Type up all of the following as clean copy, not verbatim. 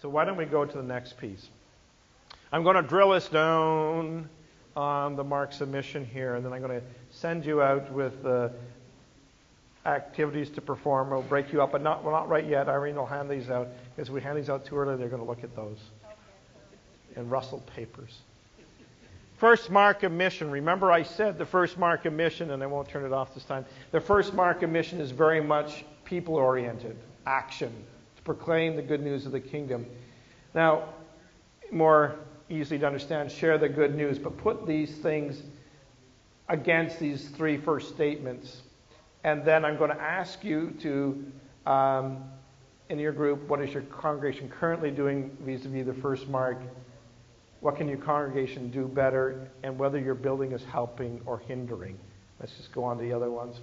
So why don't we go to the next piece? I'm going to drill us down on the Mark submission here, and then I'm going to send you out with activities to perform. We'll break you up, but we're not right yet. Irene will hand these out, because if we hand these out too early, they're going to look at those in rustled papers. First mark of mission. Remember I said the first mark of mission, and I won't turn it off this time. The first mark of mission is very much people-oriented, action, to proclaim the good news of the kingdom. Now, more easy to understand, share the good news, but put these things against these three first statements. And then I'm going to ask you to, in your group, what is your congregation currently doing vis-a-vis the first mark? What can your congregation do better? And whether your building is helping or hindering. Let's just go on to the other ones.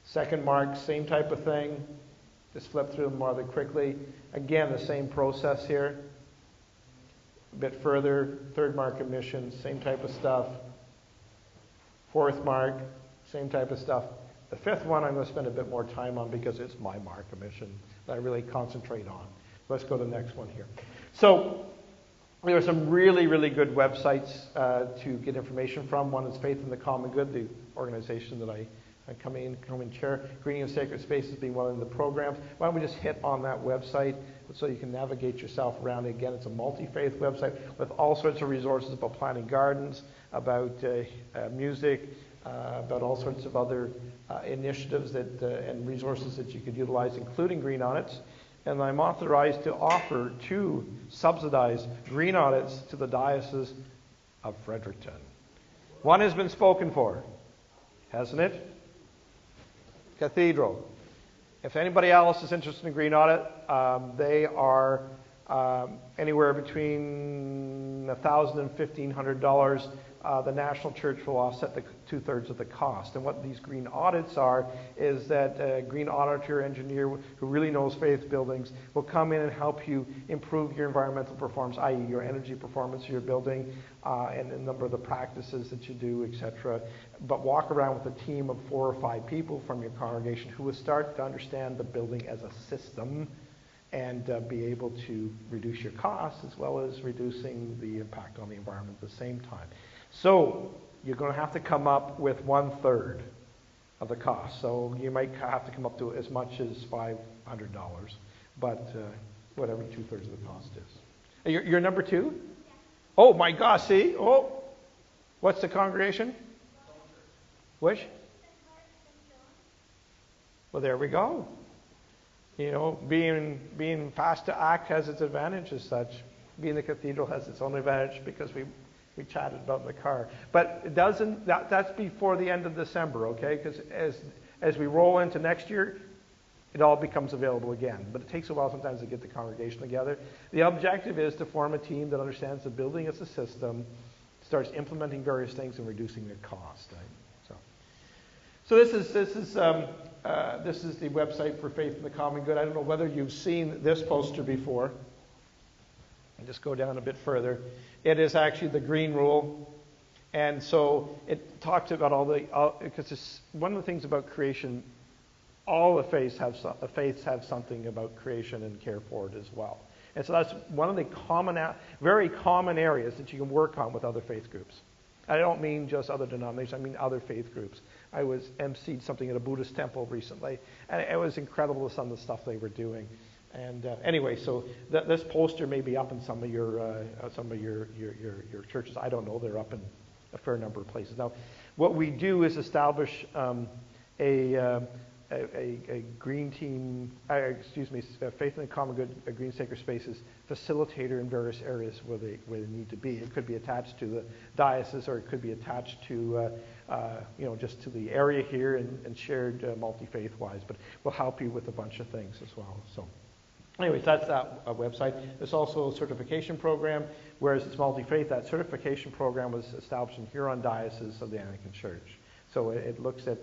Second mark, same type of thing. Just flip through them rather quickly. Again, the same process here. A bit further, third mark of mission, same type of stuff. Fourth mark, same type of stuff. The fifth one I'm going to spend a bit more time on because it's my mark of mission that I really concentrate on. Let's go to the next one here. So there are some really, really good websites to get information from. One is Faith in the Common Good, the organization that I come in chair. Greening of Sacred Spaces being one of the programs. Why don't we just hit on that website so you can navigate yourself around it. Again, it's a multi-faith website with all sorts of resources about planting gardens, about music, about all sorts of other initiatives that and resources that you could utilize, including green audits. And I'm authorized to offer 2 subsidized green audits to the Diocese of Fredericton. One has been spoken for, hasn't it? Cathedral. If anybody else is interested in green audit, they are anywhere between $1,000 and $1,500. The National Church will offset the 2/3 of the cost. And what these green audits are is that a green auditor engineer who really knows faith buildings will come in and help you improve your environmental performance, i.e. your energy performance of your building and a number of the practices that you do, etc. But walk around with a team of 4 or 5 people from your congregation who will start to understand the building as a system and be able to reduce your costs as well as reducing the impact on the environment at the same time. So you're going to have to come up with 1/3 of the cost. So you might have to come up to as much as $500, but whatever 2/3 of the cost is. You're number 2? Oh my gosh, see? Oh, what's the congregation? Which? Well, there we go. You know, being fast to act has its advantage as such. Being the cathedral has its own advantage because we chatted about in the car. But it doesn't. That's before the end of December, okay? Because as we roll into next year, it all becomes available again. But it takes a while sometimes to get the congregation together. The objective is to form a team that understands the building as a system, starts implementing various things and reducing their cost. Right? So this is the website for Faith in the Common Good. I don't know whether you've seen this poster before. I'll just go down a bit further. It is actually the Green Rule. And so it talks about because it's one of the things about creation, all the faiths have something about creation and care for it as well. And so that's one of the very common areas that you can work on with other faith groups. I don't mean just other denominations, I mean other faith groups. I was emceed something at a Buddhist temple recently, and it was incredible some of the stuff they were doing. And anyway, so this poster may be up in some of your churches. I don't know. They're up in a fair number of places. Now, what we do is establish a green team, Faith in the Common Good, Green Sacred Spaces facilitator in various areas where they need to be. It could be attached to the diocese, or it could be attached to just to the area here and shared multi-faith wise. But we'll help you with a bunch of things as well. So. Anyways, that's that website. There's also a certification program, whereas it's multi-faith. That certification program was established in Huron Diocese of the Anglican Church. So it looks at,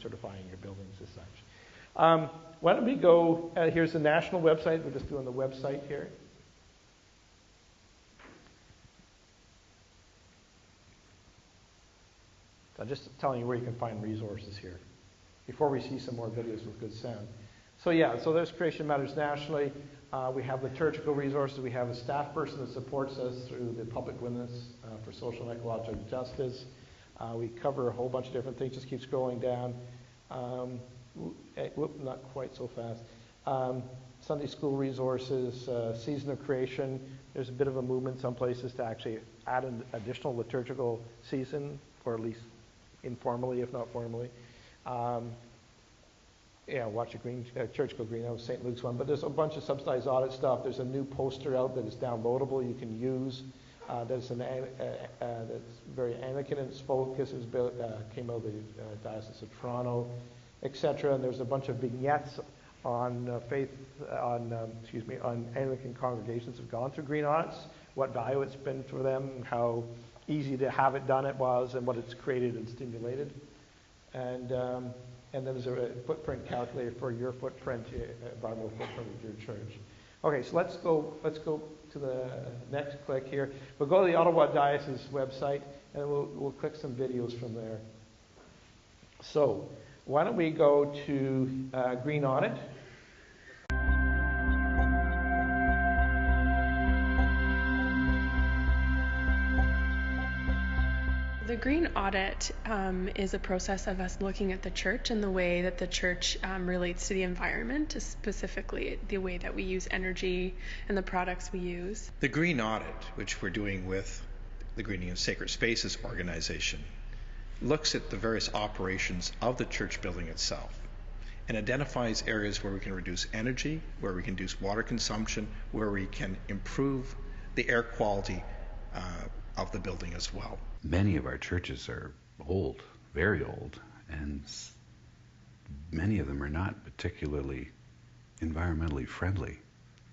certifying your buildings as such. Why don't we go, here's the national website. We're just doing the website here. I'm just telling you where you can find resources here before we see some more videos with good sound. So there's Creation Matters nationally. We have liturgical resources. We have a staff person that supports us through the Public Witness for Social and Ecological Justice. We cover a whole bunch of different things. Just keep scrolling down. Not quite so fast. Sunday school resources, Season of Creation. There's a bit of a movement some places to actually add an additional liturgical season, or at least informally, if not formally. Watch a church go green. That was St. Luke's one. But there's a bunch of subsidized audit stuff. There's a new poster out that is downloadable you can use. That's very Anglican in its focus. It came out of the Diocese of Toronto, etc. And there's a bunch of vignettes on on Anglican congregations have gone through green audits, what value it's been for them, how easy to have it done it was, and what it's created and stimulated. And then there's a footprint calculator for your footprint, environmental footprint of your church. Okay, so let's go to the next click here. We'll go to the Ottawa Diocese website, and we'll click some videos from there. So why don't we go to Green Audit? The Green Audit is a process of us looking at the church and the way that the church relates to the environment, specifically the way that we use energy and the products we use. The Green Audit, which we're doing with the Greening of Sacred Spaces organization, looks at the various operations of the church building itself and identifies areas where we can reduce energy, where we can reduce water consumption, where we can improve the air quality of the building as well. Many of our churches are old, very old, and many of them are not particularly environmentally friendly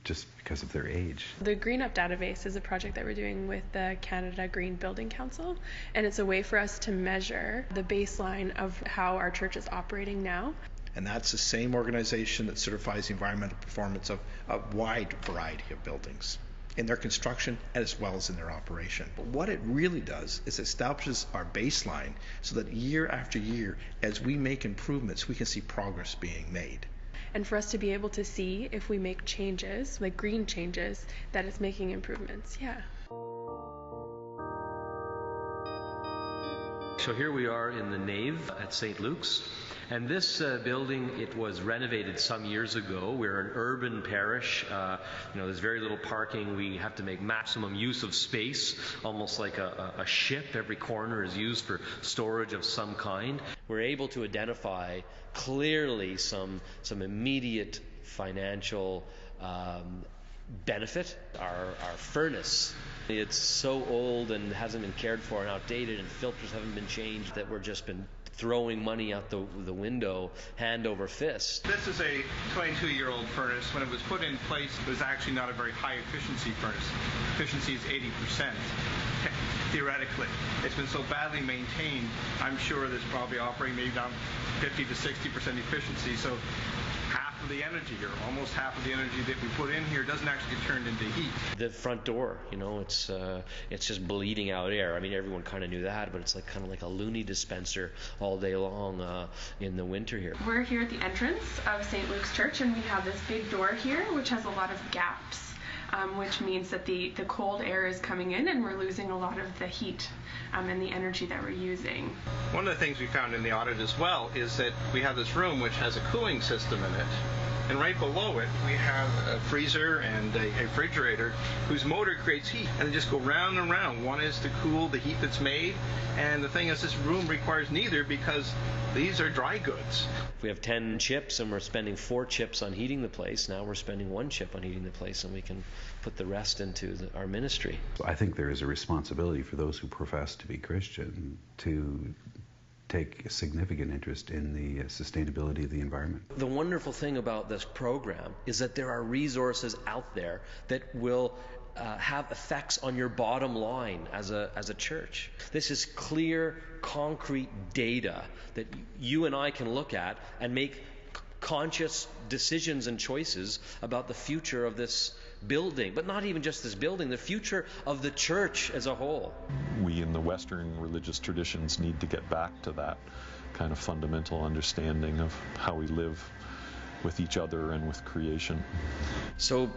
just because of their age. The Green Up database is a project that we're doing with the Canada Green Building Council, and it's a way for us to measure the baseline of how our church is operating now. And that's the same organization that certifies the environmental performance of a wide variety of buildings in their construction as well as in their operation. But what it really does is establishes our baseline so that year after year, as we make improvements, we can see progress being made. And for us to be able to see if we make changes, like green changes, that it's making improvements. Yeah. So here we are in the nave at St. Luke's. And this building, it was renovated some years ago. We're an urban parish. There's very little parking. We have to make maximum use of space, almost like a ship. Every corner is used for storage of some kind. We're able to identify clearly some immediate financial benefit. Our furnace, it's so old and hasn't been cared for and outdated, and filters haven't been changed, that we're just been throwing money out the window, hand over fist. This is a 22-year-old furnace. When it was put in place, it was actually not a very high efficiency furnace. Efficiency is 80%, theoretically. It's been so badly maintained, I'm sure there's probably operating maybe down 50 to 60% efficiency. So half of the energy, or almost half of the energy that we put in here, doesn't actually get turned into heat. The front door, it's just bleeding out air. I mean, everyone kind of knew that, but it's kind of like a loony dispenser all day long in the winter here. We're here at the entrance of St. Luke's Church, and we have this big door here, which has a lot of gaps, which means that the cold air is coming in, and we're losing a lot of the heat and the energy that we're using. One of the things we found in the audit as well is that we have this room which has a cooling system in it. And right below it, we have a freezer and a refrigerator whose motor creates heat. And they just go round and round. One is to cool the heat that's made. And the thing is, this room requires neither, because these are dry goods. If we have 10 chips and we're spending 4 chips on heating the place, now we're spending 1 chip on heating the place, and we can put the rest into our ministry. I think there is a responsibility for those who profess to be Christian to take a significant interest in the sustainability of the environment. The wonderful thing about this program is that there are resources out there that will have effects on your bottom line as a church. This is clear, concrete data that you and I can look at and make conscious decisions and choices about the future of this building, but not even just this building, the future of the church as a whole. We in the Western religious traditions need to get back to that kind of fundamental understanding of how we live with each other and with creation. So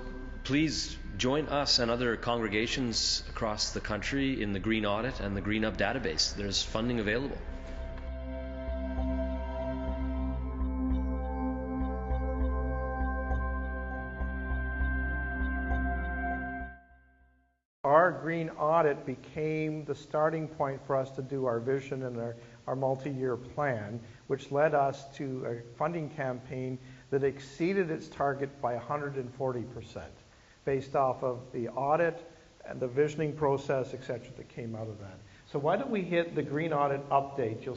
please join us and other congregations across the country in the Green Audit and the Green Up database. There's funding available. Our green audit became the starting point for us to do our vision and our multi-year plan, which led us to a funding campaign that exceeded its target by 140%, based off of the audit and the visioning process, etc., that came out of that. So why don't we hit the green audit update?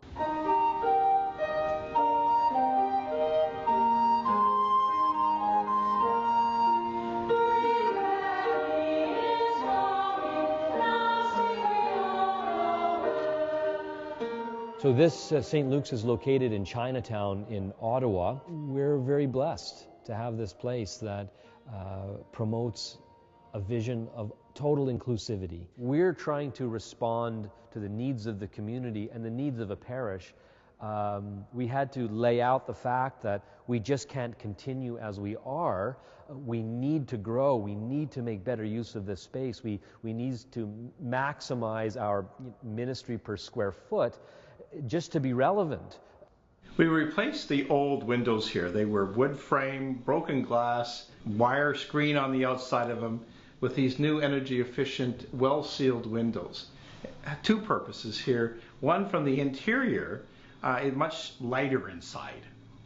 So this St. Luke's is located in Chinatown in Ottawa. We're very blessed to have this place that promotes a vision of total inclusivity. We're trying to respond to the needs of the community and the needs of a parish. We had to lay out the fact that we just can't continue as we are. We need to grow. We need to make better use of this space. We need to maximize our ministry per square foot just to be relevant. We replaced the old windows here. They were wood frame, broken glass, wire screen on the outside of them, with these new energy efficient, well-sealed windows. Two purposes here. One, from the interior, it's much lighter inside.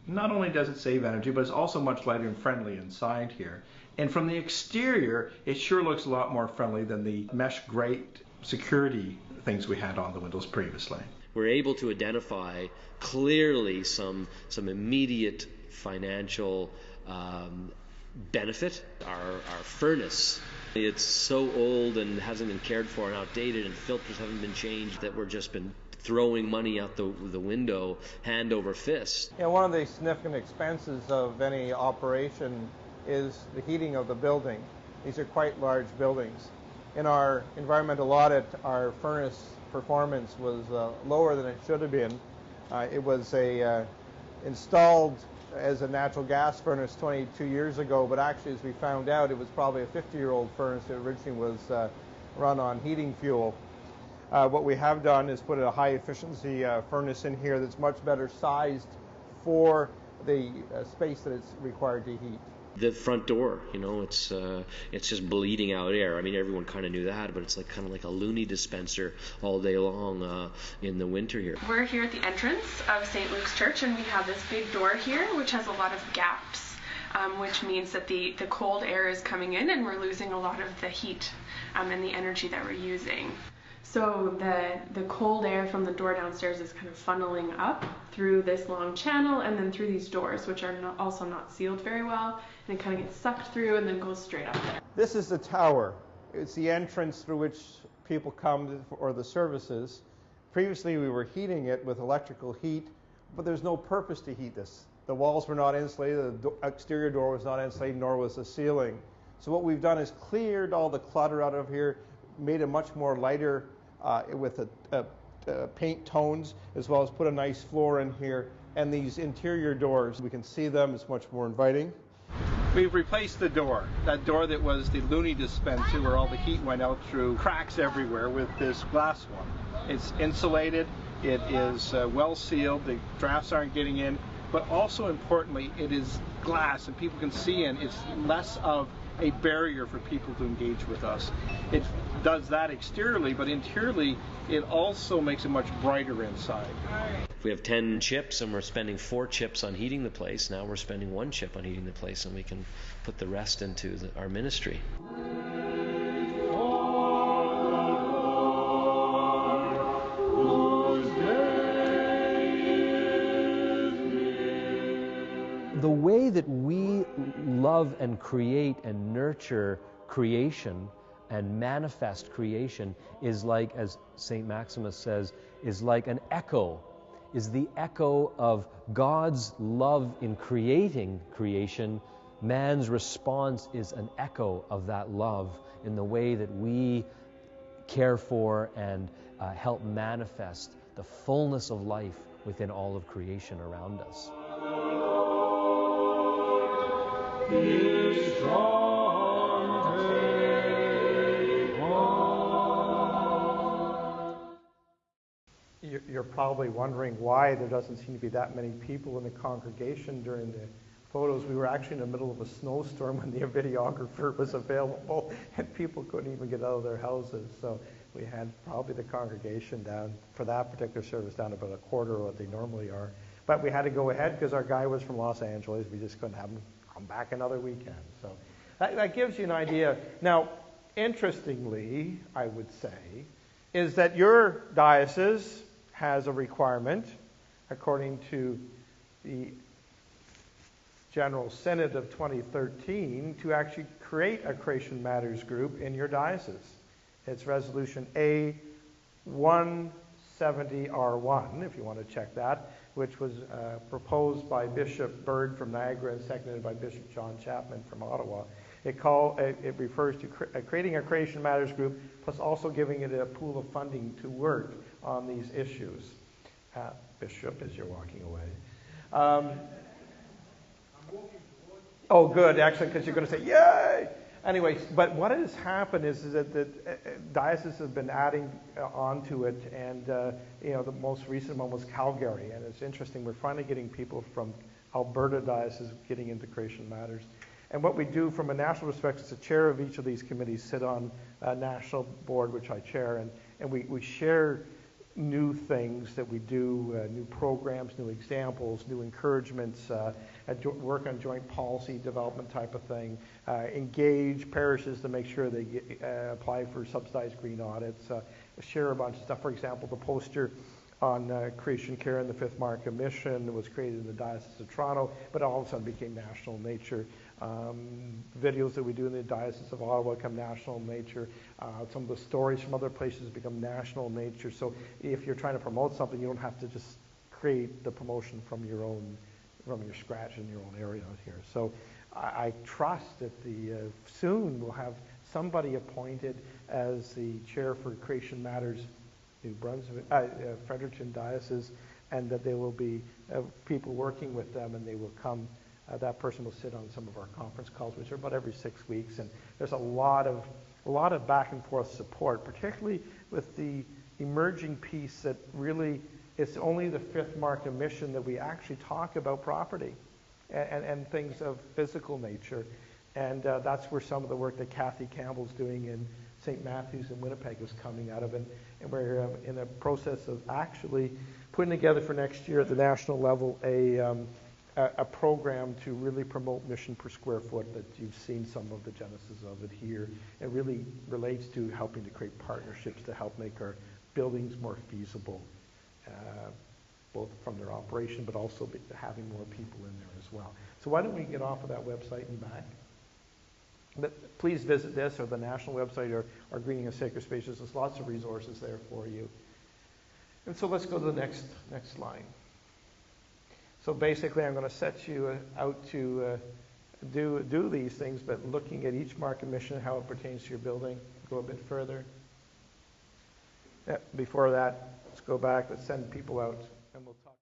Not only does it save energy, but it's also much lighter and friendly inside here. And from the exterior, it sure looks a lot more friendly than the mesh grate security things we had on the windows previously. We're able to identify clearly some immediate financial benefit. Our furnace, it's so old and hasn't been cared for and outdated, and filters haven't been changed, that we're just been throwing money out the window hand over fist. Yeah, one of the significant expenses of any operation is the heating of the building. These are quite large buildings. In our environmental audit, our furnace performance was lower than it should have been. It was installed as a natural gas furnace 22 years ago, but actually, as we found out, it was probably a 50-year-old furnace that originally was run on heating fuel. What we have done is put a high-efficiency furnace in here that's much better sized for the space that it's required to heat. The front door, it's just bleeding out air. I mean, everyone kind of knew that, but it's kind of like a loony dispenser all day long in the winter here. We're here at the entrance of St. Luke's Church, and we have this big door here, which has a lot of gaps, which means that the cold air is coming in, and we're losing a lot of the heat and the energy that we're using. So the cold air from the door downstairs is kind of funneling up through this long channel and then through these doors, which are also not sealed very well, and it kind of gets sucked through and then goes straight up there. This is the tower. It's the entrance through which people come for the services. Previously, we were heating it with electrical heat, but there's no purpose to heat this. The walls were not insulated, the exterior door was not insulated, nor was the ceiling. So what we've done is cleared all the clutter out of here, made it much more lighter with paint tones, as well as put a nice floor in here. And these interior doors, we can see them, it's much more inviting. We've replaced the door, that door that was the loony dispenser where all the heat went out through, cracks everywhere, with this glass one. It's insulated, it is well sealed, the drafts aren't getting in, but also importantly, it is glass and people can see in. It's less of a barrier for people to engage with us. It does that exteriorly, but interiorly it also makes it much brighter inside. If we have 10 chips and we're spending 4 chips on heating the place, now we're spending 1 chip on heating the place, and we can put the rest into our ministry. The way that we love and create and nurture creation and manifest creation is like, as St. Maximus says, is like an echo, is the echo of God's love in creating creation. Man's response is an echo of that love in the way that we care for and help manifest the fullness of life within all of creation around us. be strong, take heart. You're probably wondering why there doesn't seem to be that many people in the congregation during the photos. We were actually in the middle of a snowstorm when the videographer was available, and people couldn't even get out of their houses. So we had probably the congregation down, for that particular service, down about a quarter of what they normally are. But we had to go ahead because our guy was from Los Angeles. We just couldn't have him come back another weekend. So that gives you an idea. Now, interestingly, I would say, is that your diocese has a requirement, according to the General Synod of 2013, to actually create a Creation Matters group in your diocese. It's Resolution A170R1, if you want to check that, which was proposed by Bishop Bird from Niagara and seconded by Bishop John Chapman from Ottawa. It refers to creating a Creation Matters group, plus also giving it a pool of funding to work on these issues. Bishop, as you're walking away. Oh, good, actually, because you're going to say, yay! Anyway, but what has happened is that the dioceses have been adding onto it, and the most recent one was Calgary, and it's interesting. We're finally getting people from Alberta diocese getting into Creation Matters. And what we do from a national perspective is the chair of each of these committees sit on a national board, which I chair, and we share new things that we do, new programs, new examples, new encouragements, work on joint policy development type of thing, engage parishes to make sure they apply for subsidized green audits, share a bunch of stuff. For example, the poster on creation care in the Fifth Markham Mission was created in the Diocese of Toronto, but all of a sudden became national in nature. Videos that we do in the Diocese of Ottawa become national in nature. Some of the stories from other places become national in nature. So if you're trying to promote something, you don't have to just create the promotion from your scratch in your own area out here. So I trust that soon we'll have somebody appointed as the chair for Creation Matters New Brunswick, Fredericton Diocese, and that there will be people working with them, and they will come. That person will sit on some of our conference calls, which are about every 6 weeks, and there's a lot of back and forth support, particularly with the emerging piece that really it's only the Fifth Markham Mission that we actually talk about property and things of physical nature, and that's where some of the work that Kathy Campbell's doing in St. Matthew's in Winnipeg is coming out of, and we're in a process of actually putting together for next year at the national level a program to really promote mission per square foot. That you've seen some of the genesis of it here. It really relates to helping to create partnerships to help make our buildings more feasible, both from their operation, but also having more people in there as well. So why don't we get off of that website and back? But please visit this or the national website or Greening of Sacred Spaces. There's lots of resources there for you. And so let's go to the next line. So basically, I'm going to set you out to do these things, but looking at each Markham mission, how it pertains to your building. Go a bit further. Before that, let's go back. Let's send people out, and we'll talk.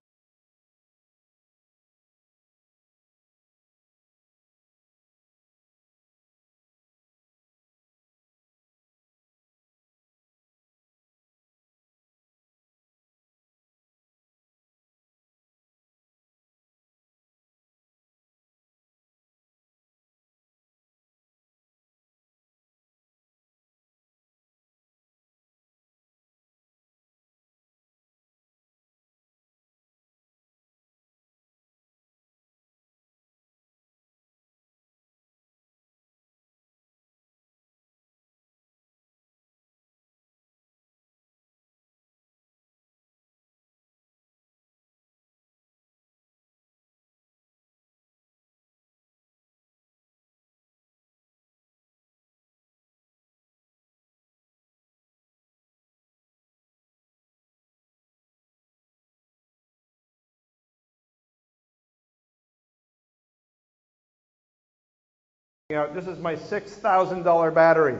This is my $6,000 battery.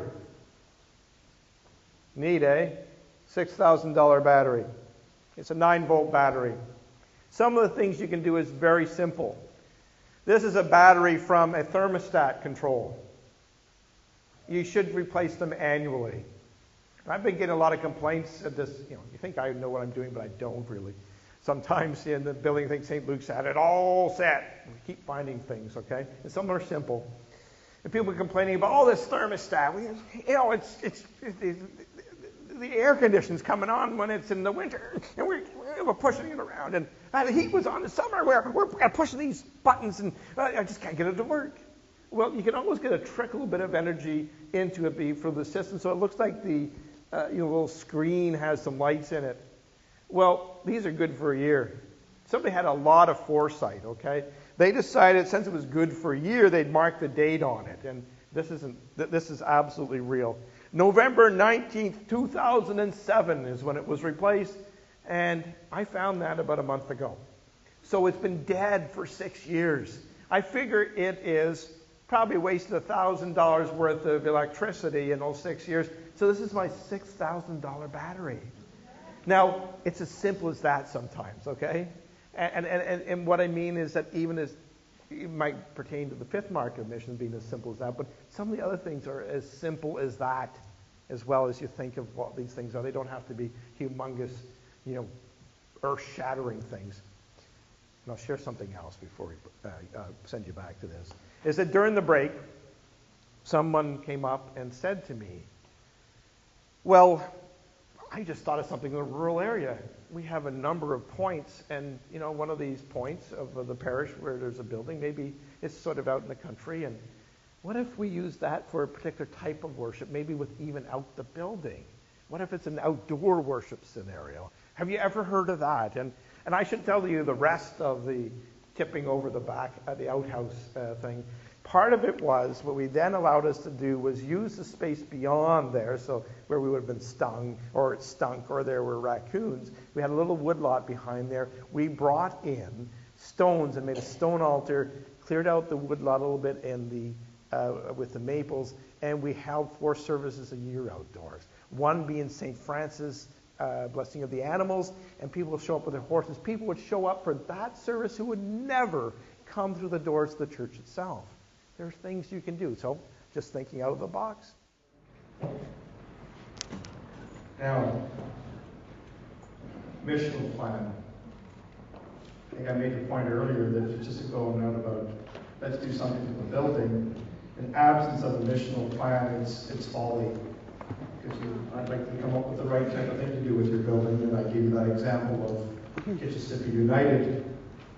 Neat, eh? $6,000 battery. It's a 9-volt battery. Some of the things you can do is very simple. This is a battery from a thermostat control. You should replace them annually. I've been getting a lot of complaints at this. You think I know what I'm doing, but I don't really. Sometimes in the building, I think St. Luke's had it all set. We keep finding things, okay? And some are simple. And people are complaining about, this thermostat. It's the air conditioning's coming on when it's in the winter, and we're pushing it around. And the heat was on in the summer. We're pushing these buttons, and I just can't get it to work. Well, you can always get a trickle bit of energy into it for the system, so it looks like the little screen has some lights in it. Well, these are good for a year. Somebody had a lot of foresight, okay? They decided, since it was good for a year, they'd mark the date on it. And this is absolutely real. November 19th, 2007 is when it was replaced. And I found that about a month ago. So it's been dead for 6 years. I figure it is probably wasted $1,000 worth of electricity in those 6 years. So this is my $6,000 battery. Now, it's as simple as that sometimes, okay? And what I mean is that even as it might pertain to the fifth mark of mission being as simple as that, but some of the other things are as simple as that, as well as you think of what these things are. They don't have to be humongous, earth-shattering things. And I'll share something else before we send you back to this. Is that during the break, someone came up and said to me, well, I just thought of something in a rural area. We have a number of points, and one of these points of the parish where there's a building, maybe it's sort of out in the country, and what if we use that for a particular type of worship, maybe with even out the building? What if it's an outdoor worship scenario? Have you ever heard of that? And I should tell you the rest of the tipping over the back at the outhouse thing. Part of it was, what we then allowed us to do was use the space beyond there, so where we would have been stung, or it stunk, or there were raccoons. We had a little woodlot behind there. We brought in stones and made a stone altar, cleared out the woodlot a little bit with the maples, and we held 4 services a year outdoors. One being St. Francis, blessing of the animals, and people would show up with their horses. People would show up for that service who would never come through the doors of the church itself. There's things you can do. So, just thinking out of the box. Now, missional plan. I think I made the point earlier that it's just going out about, let's do something with the building. In absence of a missional plan, it's folly. Because I'd like to come up with the right type of thing to do with your building, and I gave you that example of Kitchissippi United.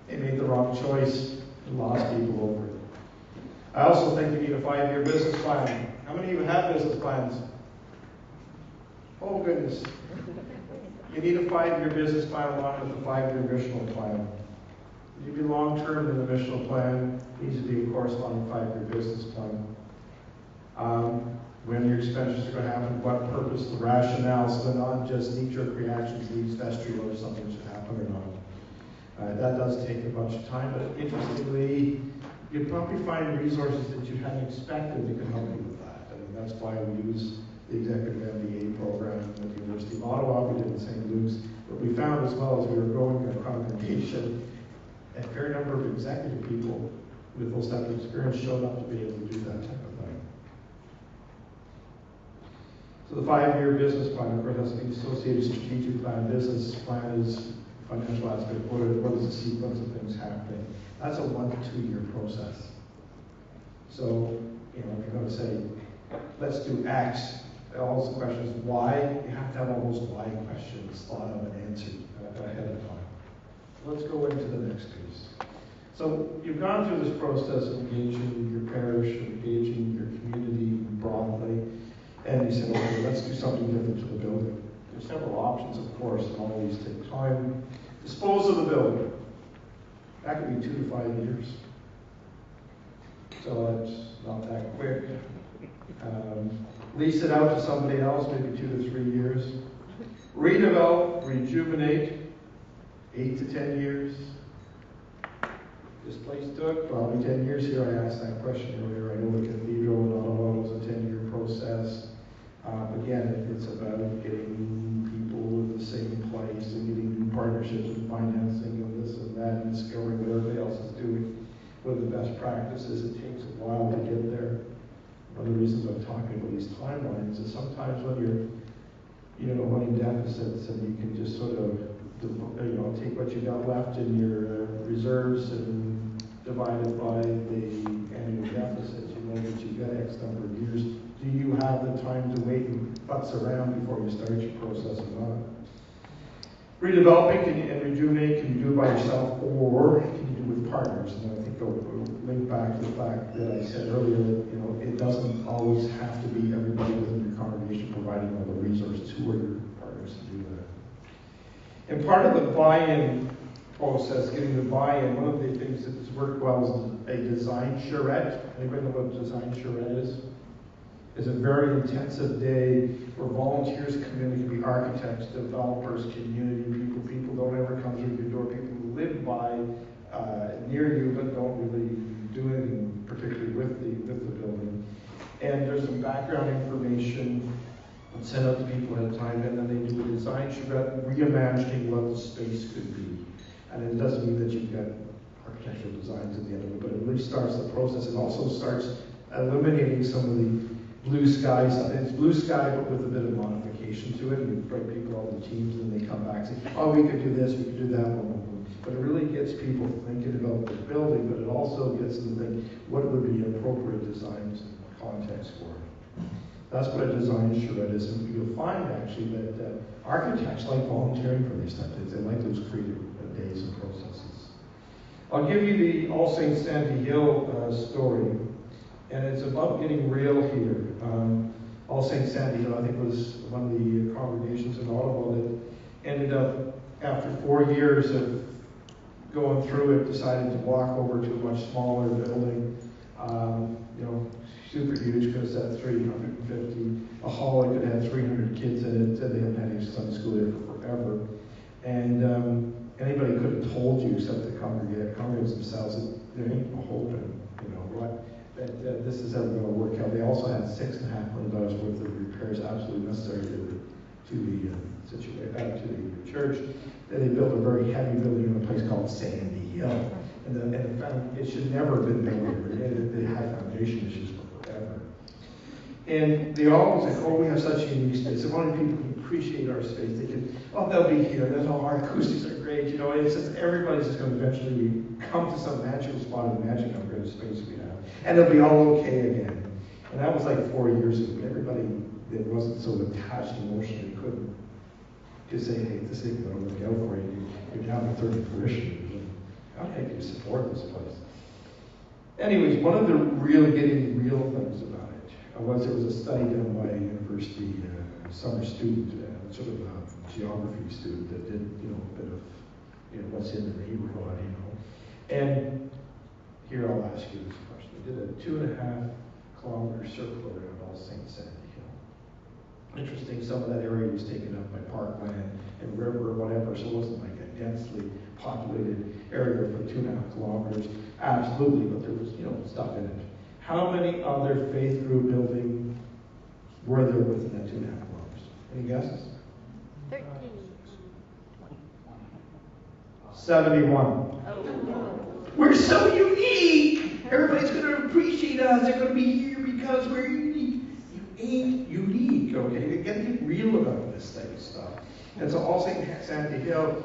They made the wrong choice and lost people over it. I also think you need a 5-year business plan. How many of you have business plans? Oh, goodness. You need a 5-year business plan along with a 5-year missional plan. If you be long-term in the missional plan, it needs to be a corresponding 5-year business plan. When your expenditures are going to happen, what purpose, the rationale, so they're not just knee-jerk reactions, needs vestigial or something should happen or not. That does take a bunch of time, but interestingly, you'll probably find resources that you hadn't expected that can help you with that. I mean, that's why we use the executive MBA program at the University of Ottawa. We did in St. Luke's. But we found as well as we were growing a congregation, a fair number of executive people with those type of experience showed up to be able to do that type of thing. So the 5-year business plan, of course, has to be associated strategic plan. Business plan is financial aspect. What is the sequence of things happening? That's a 1 to 2 year process. So, if you're going to say, let's do X, all the question is why. You have to have all those why questions thought of and answered ahead of time. Let's go into the next piece. So you've gone through this process of engaging your parish, engaging your community broadly, and you said, okay, let's do something different to the building. There's several options, of course, and all these take time. Dispose of the building. That could be 2 to 5 years. So that's not that quick. Lease it out to somebody else, maybe 2 to 3 years. Redevelop, rejuvenate, 8 to 10 years. This place took probably 10 years here. I asked that question earlier. I know the cathedral in Ottawa was a 10-year process. Again, it's about getting people in the same place and getting new partnerships and financing and this and that and discovering what everybody else is doing. what are the best practices. It takes a while to get there. One of the reasons I'm talking about these timelines is sometimes when you're, running deficits and you can just sort of, take what you got left in your reserves and divide it by the annual deficit. You know that you've got X number of years. Do you have the time to wait and futz around before you start your process or not? Redeveloping and rejuvenating, can you do it by yourself or can you do it with partners? And I think I'll link back to the fact that I said earlier that it doesn't always have to be everybody within your congregation providing all the resources. Who are your partners to do that? And part of the buy-in process, getting the buy-in, one of the things that's worked well is a design charrette. Anybody know what a design charrette is? It's a very intensive day where volunteers come in. It can be architects, developers, community people. People don't ever come through your door. People who live by near you but don't really do anything particularly with the building. And there's some background information sent out to people at a time, and then they do a design charrette, reimagining what the space could be. And it doesn't mean that you've got architectural designs at the end of it, but it really starts the process. It also starts eliminating some of the blue sky stuff. It's blue sky, but with a bit of modification to it. And you bring people on the teams, and they come back and say, "Oh, we could do this, we could do that." But it really gets people thinking about the building, but it also gets them to think what would be appropriate designs and context for it. That's what a design charrette is, and you'll find actually that architects like volunteering for these types of things. They like those creative days and processes. I'll give you the All Saints Sandy Hill story. And it's about getting real here. All Saints Sandy Hill, I think, was one of the congregations in Ottawa that ended up, after 4 years of going through it, decided to walk over to a much smaller building. Super huge, because it's at 350. A hall that could have 300 kids in it. Said they haven't had any Sunday school there for forever. And anybody could have told you, except the congregants themselves, that there ain't no hope in, that this is ever going to work out. They also had $6.5 million worth of repairs absolutely necessary to the church. They built a very heavy building in a place called Sandy Hill, and it should never have been built. They had foundation issues for forever. And they always say, "Oh, we have such a unique space." And wanting people to appreciate our space, they can, they'll be here. There's all our acoustics are great. It's just everybody's just going to eventually come to some magical spot and imagine how great a space we have. And it'll be all okay again. And that was like 4 years ago. Everybody that wasn't so attached emotionally couldn't just say, "Hey, this ain't going to work out for you. You're down to 30 parishioners. How can you support this place?" Anyways, one of the getting real things about it was there was a study done by a university summer student, sort of a geography student that did, a bit of, what's in the neighborhood, And here I'll ask you this question. They did a 2.5 kilometer circle around All Saints Sandy Hill. Interesting, some of that area was taken up by parkland and river or whatever, so it wasn't like a densely populated area for 2.5 kilometers. Absolutely, but there was, stuff in it. How many other faith group buildings were there within that 2.5 kilometers? Any guesses? 13. 71. Oh. We're so unique. Everybody's going to appreciate us. They're going to be here because we're unique. You ain't unique, okay? You got to get real about this type of stuff. And so All Saints Sandy Hill,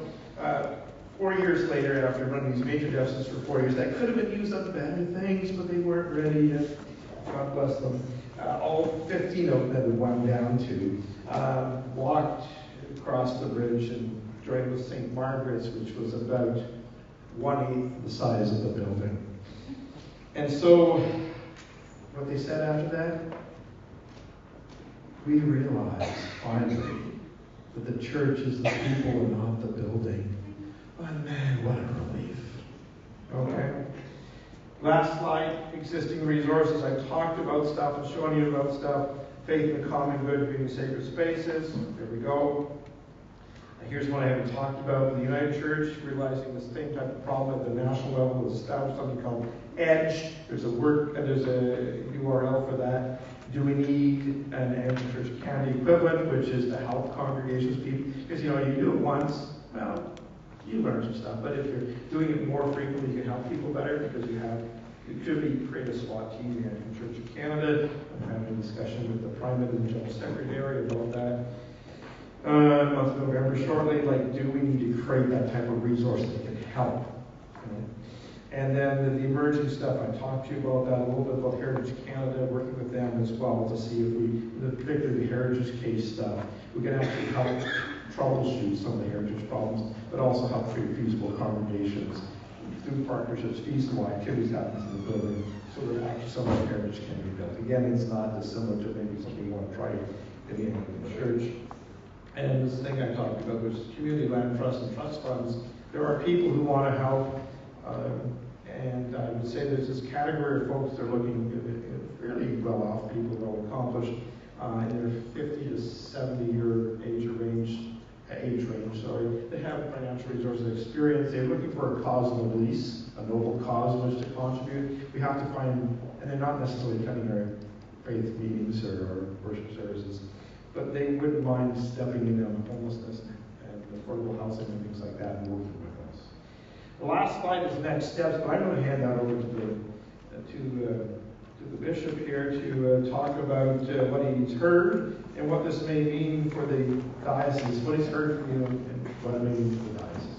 4 years later, after running these major deficits for 4 years, that could have been used on better things, but they weren't ready yet. God bless them. All 15 of them had one down to walked across the bridge and joined with St. Margaret's, which was about 1/8 the size of the building. And so, what they said after that, we realized finally that the church is the people and not the building. But man, what a relief. Okay? Last slide, existing resources. I talked about stuff and shown you about stuff. Faith in the common good, being sacred spaces. There we go. Here's one I haven't talked about. The United Church, realizing the same type of problem at the national level, has established something called EDGE. There's a URL for that. Do we need an EDGE Church Canada equivalent, which is to help congregations? Because you do it once, well, you learn some stuff. But if you're doing it more frequently, you can help people better because you could create a SWAT team here from Church of Canada. I'm having a discussion with the Primate and the General Secretary about that. Month of November shortly, like, do we need to create that type of resource that can help? You know? And then the emerging stuff, I talked to you about that, a little bit about Heritage Canada, working with them as well to see if we, particularly the heritage case stuff, we can actually help troubleshoot some of the heritage problems, but also help create feasible congregations through partnerships, feasible activities happen in the building, so that actually some of the heritage can be built. Again, it's not dissimilar to maybe something you want to try in the church. And this thing I talked about, there's community land trust and trust funds. There are people who want to help, and I would say there's this category of folks that are looking fairly well-off people, well-accomplished, in their 50 to 70-year age range. They have financial resources, experience. They're looking for a cause nobilis, a noble cause in which to contribute. We have to find, and they're not necessarily attending our faith meetings or worship services, but they wouldn't mind stepping in on homelessness and affordable housing and things like that and working with us. The last slide is next steps, but I'm going to hand that over to the bishop here to talk about what he's heard and what this may mean for the diocese, what he's heard from you and what it may mean for the diocese.